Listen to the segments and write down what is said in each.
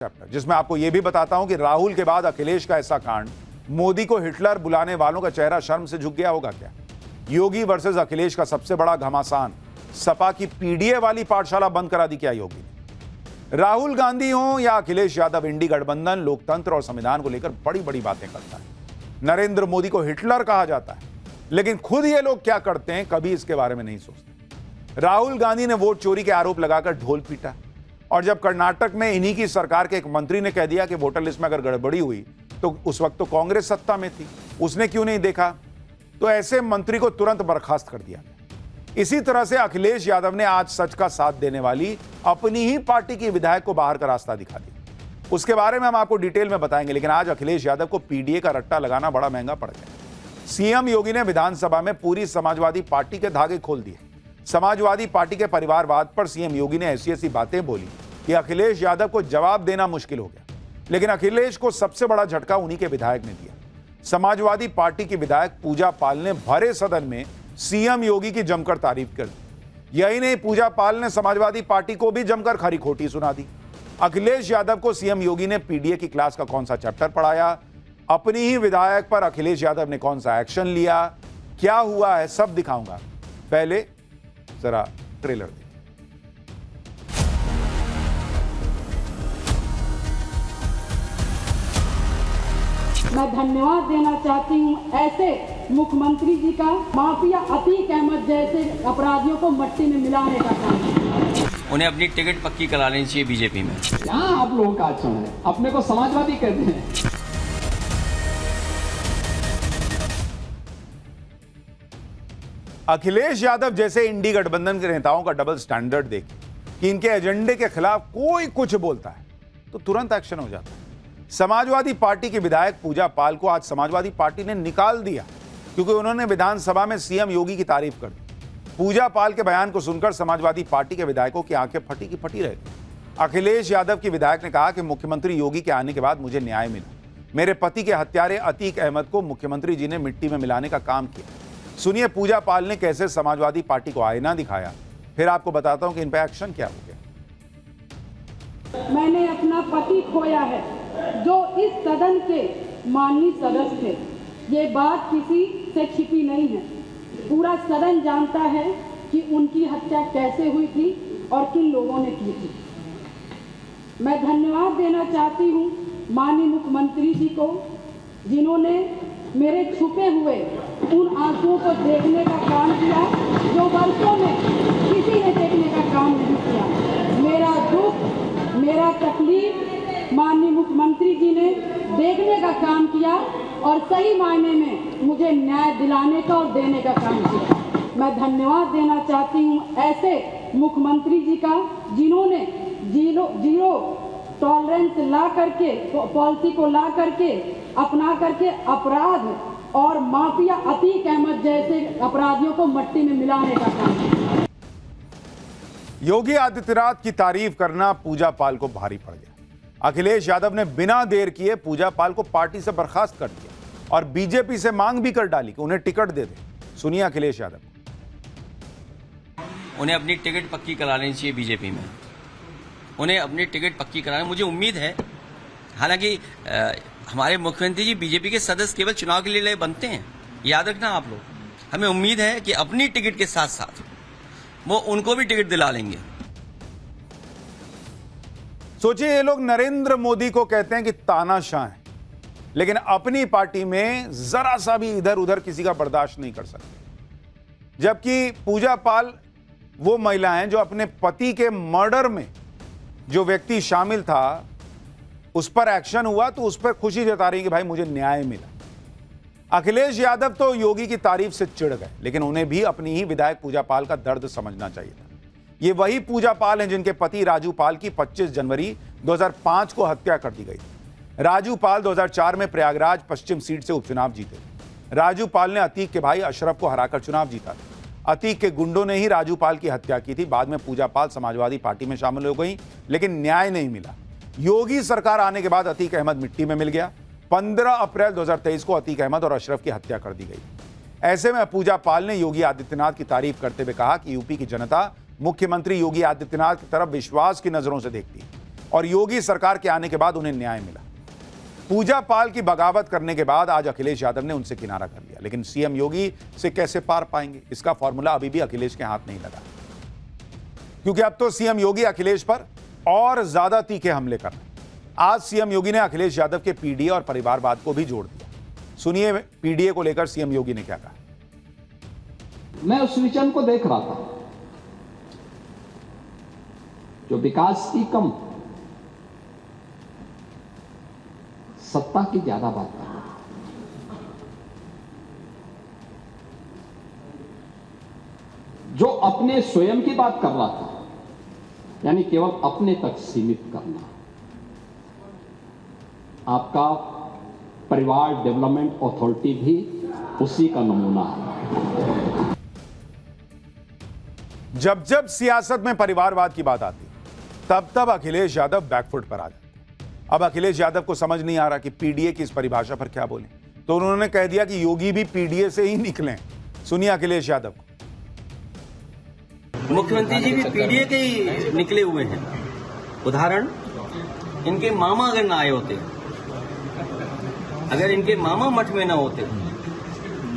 Chapter, जिसमें आपको यह भी बताता हूं कि राहुल के बाद अखिलेश का ऐसा कांड, मोदी को हिटलर बुलाने वालों का चेहरा शर्म से झुक गया होगा क्या? योगी वर्सेस अखिलेश का सबसे बड़ा घमासान, सपा की पीडीए वाली पाठशाला बंद करा दी क्या योगी ने? राहुल गांधी हो या अखिलेश यादव, इंडी गठबंधन लोकतंत्र और संविधान को लेकर बड़ी बड़ी बातें करता है। नरेंद्र मोदी को हिटलर कहा जाता है, लेकिन खुद ये लोग क्या करते हैं कभी इसके बारे में नहीं सोचते। राहुल गांधी ने वोट चोरी के आरोप लगाकर ढोल पीटा, और जब कर्नाटक में इन्हीं की सरकार के एक मंत्री ने कह दिया कि वोटर लिस्ट में अगर गड़बड़ी हुई तो उस वक्त तो कांग्रेस सत्ता में थी, उसने क्यों नहीं देखा, तो ऐसे मंत्री को तुरंत बर्खास्त कर दिया गया। इसी तरह से अखिलेश यादव ने आज सच का साथ देने वाली अपनी ही पार्टी की विधायक को बाहर का रास्ता दिखा दिया। उसके बारे में हम आपको डिटेल में बताएंगे, लेकिन आज अखिलेश यादव को पीडीए का रट्टा लगाना बड़ा महंगा पड़ गया। सीएम योगी ने विधानसभा में पूरी समाजवादी पार्टी के धागे खोल दिए। समाजवादी पार्टी के परिवारवाद पर सीएम योगी ने ऐसी ऐसी बातें बोली कि अखिलेश यादव को जवाब देना मुश्किल हो गया। लेकिन अखिलेश को सबसे बड़ा झटका उन्हीं के विधायक ने दिया। समाजवादी पार्टी की विधायक पूजा पाल ने भरे सदन में सीएम योगी की जमकर तारीफ कर दी। यही नहीं, पूजा पाल ने समाजवादी पार्टी को भी जमकर खरी खोटी सुना दी। अखिलेश यादव को सीएम योगी ने पीडीए की क्लास का कौन सा चैप्टर पढ़ाया, अपनी ही विधायक पर अखिलेश यादव ने कौन सा एक्शन लिया, क्या हुआ है, सब दिखाऊंगा। पहले जरा ट्रेलर देखिए। मैं धन्यवाद देना चाहती हूँ ऐसे मुख्यमंत्री जी का, माफिया अतीक अहमद जैसे अपराधियों को मट्टी में मिलाने का काम। उन्हें अपनी टिकट पक्की करा लेनी चाहिए बीजेपी में। यहाँ आप लोगों का आचरण है, अपने को समाजवादी कहते हैं। अखिलेश यादव जैसे इंडी गठबंधन के नेताओं का डबल स्टैंडर्ड देखिए कि इनके एजेंडे के खिलाफ कोई कुछ बोलता है तो तुरंत एक्शन हो जाता है। समाजवादी पार्टी की विधायक पूजा पाल को आज समाजवादी पार्टी ने निकाल दिया क्योंकि उन्होंने विधानसभा में सीएम योगी की तारीफ कर दी। पूजा पाल के बयान को सुनकर समाजवादी पार्टी के विधायकों की आंखें फटी की फटी रह गई। अखिलेश यादव की विधायक ने कहा कि मुख्यमंत्री योगी के आने के बाद मुझे न्याय मिला। मेरे पति के हत्यारे अतीक अहमद को मुख्यमंत्री जी ने मिट्टी में मिलाने का काम किया। सुनिए पूजा पाल ने कैसे समाजवादी पार्टी को आईना दिखाया, फिर आपको बताता हूं कि इन पर एक्शन क्या हो गया। मैंने अपना पति खोया है जो इस सदन के माननीय सदस्य थे। ये बात किसी से छिपी नहीं है, पूरा सदन जानता है कि उनकी हत्या कैसे हुई थी और किन लोगों ने की थी। मैं धन्यवाद देना चाहती हूँ माननीय मुख्यमंत्री जी को, जिन्होंने मेरे छुपे हुए उन आंसुओं को देखने का काम किया जो वर्षों में किसी ने देखने का काम नहीं किया। मेरा दुख, मेरा तकलीफ माननीय मुख्यमंत्री जी ने देखने का काम किया और सही मायने में मुझे न्याय दिलाने का और देने का काम किया। मैं धन्यवाद देना चाहती हूँ ऐसे मुख्यमंत्री जी का, जिन्होंने जीरो टॉलरेंस ला करके, पॉलिसी को ला करके, अपना करके अपराध और माफिया अतीक अहमद जैसे अपराधियों को मट्टी में मिलाने का काम किया। योगी आदित्यनाथ की तारीफ करना पूजा पाल को भारी पड़ गया। अखिलेश यादव ने बिना देर किए पूजा पाल को पार्टी से बर्खास्त कर दिया और बीजेपी से मांग भी कर डाली कि उन्हें टिकट दे दे। सुनिए अखिलेश यादव। उन्हें अपनी टिकट पक्की करा लेनी चाहिए बीजेपी में। उन्हें अपनी टिकट पक्की कराने, मुझे उम्मीद है, हालांकि हमारे मुख्यमंत्री जी बीजेपी के सदस्य केवल चुनाव के लिए बनते हैं, याद रखना आप लोग। हमें उम्मीद है कि अपनी टिकट के साथ साथ वो उनको भी टिकट दिला लेंगे। सोचिए, ये लोग नरेंद्र मोदी को कहते हैं कि तानाशाह है, लेकिन अपनी पार्टी में जरा सा भी इधर उधर किसी का बर्दाश्त नहीं कर सकते। जबकि पूजा पाल वो महिला हैं जो अपने पति के मर्डर में जो व्यक्ति शामिल था उस पर एक्शन हुआ तो उस पर खुशी जता रही कि भाई मुझे न्याय मिला। अखिलेश यादव तो योगी की तारीफ से चिढ़ गए, लेकिन उन्हें भी अपनी ही विधायक पूजा पाल का दर्द समझना चाहिए था। ये वही पूजा पाल हैं जिनके पति राजू पाल की 25 जनवरी 2005 को हत्या कर दी गई। राजू पाल 2004 में प्रयागराज पश्चिम सीट से उपचुनाव जीते। राजू पाल ने अतीक के भाई अशरफ को हराकर चुनाव जीता था। अतीक के गुंडों ने ही राजू पाल की हत्या की थी। बाद में पूजा पाल समाजवादी पार्टी में शामिल हो गई, लेकिन न्याय नहीं मिला। योगी सरकार आने के बाद अतीक अहमद मिट्टी में मिल गया। 15 अप्रैल 2023 को अतीक अहमद और अशरफ की हत्या कर दी गई। ऐसे में पूजा पाल ने योगी आदित्यनाथ की तारीफ करते हुए कहा कि यूपी की जनता मुख्यमंत्री योगी आदित्यनाथ की तरफ विश्वास की नजरों से देखती है। और योगी सरकार के आने के बाद उन्हें न्याय मिला। पूजा पाल की बगावत करने के बाद आज अखिलेश यादव ने उनसे किनारा कर लिया, लेकिन सीएम योगी से कैसे पार पाएंगे, इसका फॉर्मूला अभी भी अखिलेश के हाथ नहीं लगा, क्योंकि अब तो सीएम योगी अखिलेश पर और ज्यादा तीखे हमले कर रहे हैं। आज सीएम योगी ने अखिलेश यादव के पीडीए और परिवारवाद को भी जोड़ दिया। सुनिए पीडीए को लेकर सीएम योगी ने क्या कहा। मैं उस विजन को देख रहा था जो विकास की कम, सत्ता की ज्यादा बात कर रहा था, जो अपने स्वयं की बात कर रहा था, यानी केवल अपने तक सीमित करना। आपका परिवार डेवलपमेंट अथॉरिटी भी उसी का नमूना है। जब जब सियासत में परिवारवाद की बात आती तब तब अखिलेश यादव बैकफुट पर आ जाते। अब अखिलेश यादव को समझ नहीं आ रहा कि पीडीए की इस परिभाषा पर क्या बोलें, तो उन्होंने कह दिया कि योगी भी पीडीए से ही निकले। सुनिए अखिलेश यादव को। मुख्यमंत्री जी भी पीडीए के ही निकले हुए हैं। उदाहरण, इनके मामा अगर ना आए होते, अगर इनके मामा मठ में ना होते,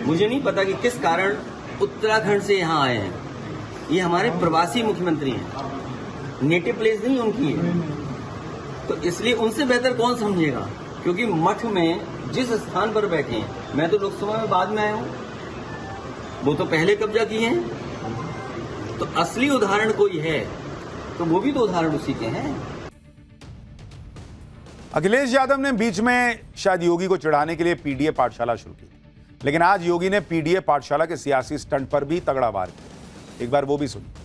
मुझे नहीं पता कि किस कारण उत्तराखंड से यहाँ आए हैं। ये हमारे प्रवासी मुख्यमंत्री हैं, नेटिव प्लेस नहीं उनकी है, तो इसलिए उनसे बेहतर कौन समझेगा, क्योंकि मठ में जिस स्थान पर बैठे हैं, मैं तो लोकसभा में बाद में आया हूं, वो तो पहले कब्जा किए हैं। तो असली उदाहरण कोई है तो वो भी तो उदाहरण उसी के हैं। अखिलेश यादव ने बीच में शायद योगी को चिढ़ाने के लिए पीडीए पाठशाला शुरू की, लेकिन आज योगी ने पीडीए पाठशाला के सियासी स्टंट पर भी तगड़ा वार किया। एक बार वो भी सुनिए।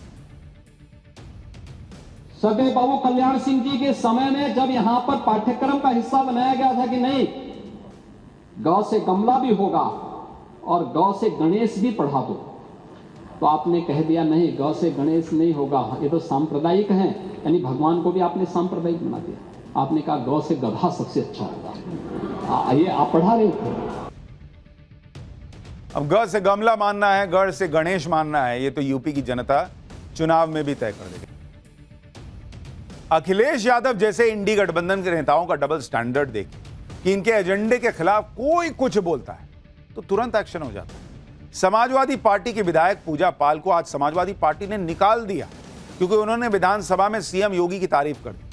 सदैव बाबू कल्याण सिंह जी के समय में जब यहां पर पाठ्यक्रम का हिस्सा बनाया गया था कि नहीं, गौ से गमला भी होगा और गौ से गणेश भी पढ़ा दो, तो आपने कह दिया नहीं, गौ से गणेश नहीं होगा, ये तो सांप्रदायिक है, यानी भगवान को भी आपने सांप्रदायिक बना दिया। आपने कहा गौ से गधा सबसे अच्छा होगा। ये आप पढ़ा रहे थे। अब ग से गमला मानना है, गढ़ से गणेश मानना है, ये तो यूपी की जनता चुनाव में भी तय कर देगी। अखिलेश यादव जैसे इंडी गठबंधन के नेताओं का डबल स्टैंडर्ड देख कि इनके एजेंडे के खिलाफ कोई कुछ बोलता है तो तुरंत एक्शन हो जाता है। समाजवादी पार्टी के विधायक पूजा पाल को आज समाजवादी पार्टी ने निकाल दिया क्योंकि उन्होंने विधानसभा में सीएम योगी की तारीफ कर दी।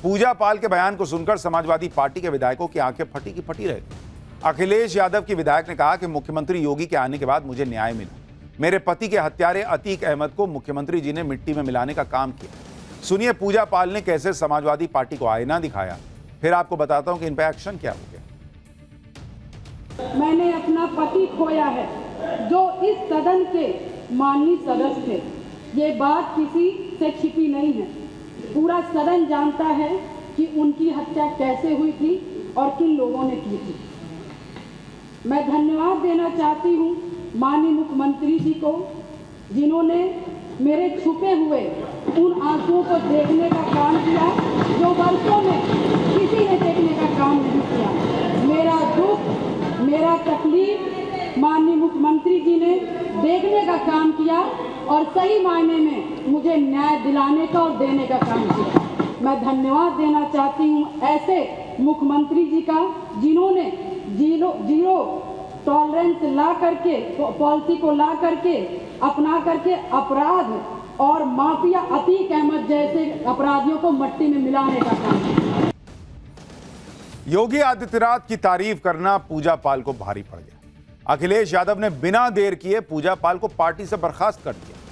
पूजा पाल के बयान को सुनकर समाजवादी पार्टी के विधायकों की आंखें फटी की फटी रह गई। अखिलेश यादव की विधायक ने कहा कि मुख्यमंत्री योगी के आने के बाद मुझे न्याय मिला। मेरे पति के हत्यारे अतीक अहमद को मुख्यमंत्री जी ने मिट्टी में मिलाने का काम किया। सुनिए पूजा पाल ने कैसे समाजवादी पार्टी को आईना दिखाया, फिर आपको बताता हूं कि इन पर एक्शन क्या हो गया। मैंने अपना पति खोया है जो इस सदन के माननीय सदस्य थे। ये बात किसी से छिपी नहीं है। पूरा सदन जानता है कि उनकी हत्या कैसे हुई थी और किन लोगों ने की थी। मैं धन्यवाद देना चाहती हूँ माननीय मुख्यमंत्री जी को, जिन्होंने मेरे छुपे हुए उन आंसुओं को देखने का काम किया जो वर्षों में किसी ने देखने का काम नहीं किया। मेरा दुख, मेरा तकलीफ माननीय मुख्यमंत्री जी ने देखने का काम किया और सही मायने में मुझे न्याय दिलाने का और देने का काम किया। मैं धन्यवाद देना चाहती हूँ ऐसे मुख्यमंत्री जी का, जिन्होंने जीरो टॉलरेंस ला करके, पॉलिसी को ला करके, अपना करके अपराध और माफिया अतीक अहमद जैसे अपराधियों को मट्टी में मिलाने का काम किया। योगी आदित्यनाथ की तारीफ करना पूजा पाल को भारी पड़ गया। अखिलेश यादव ने बिना देर किए पूजा पाल को पार्टी से बर्खास्त कर दिया।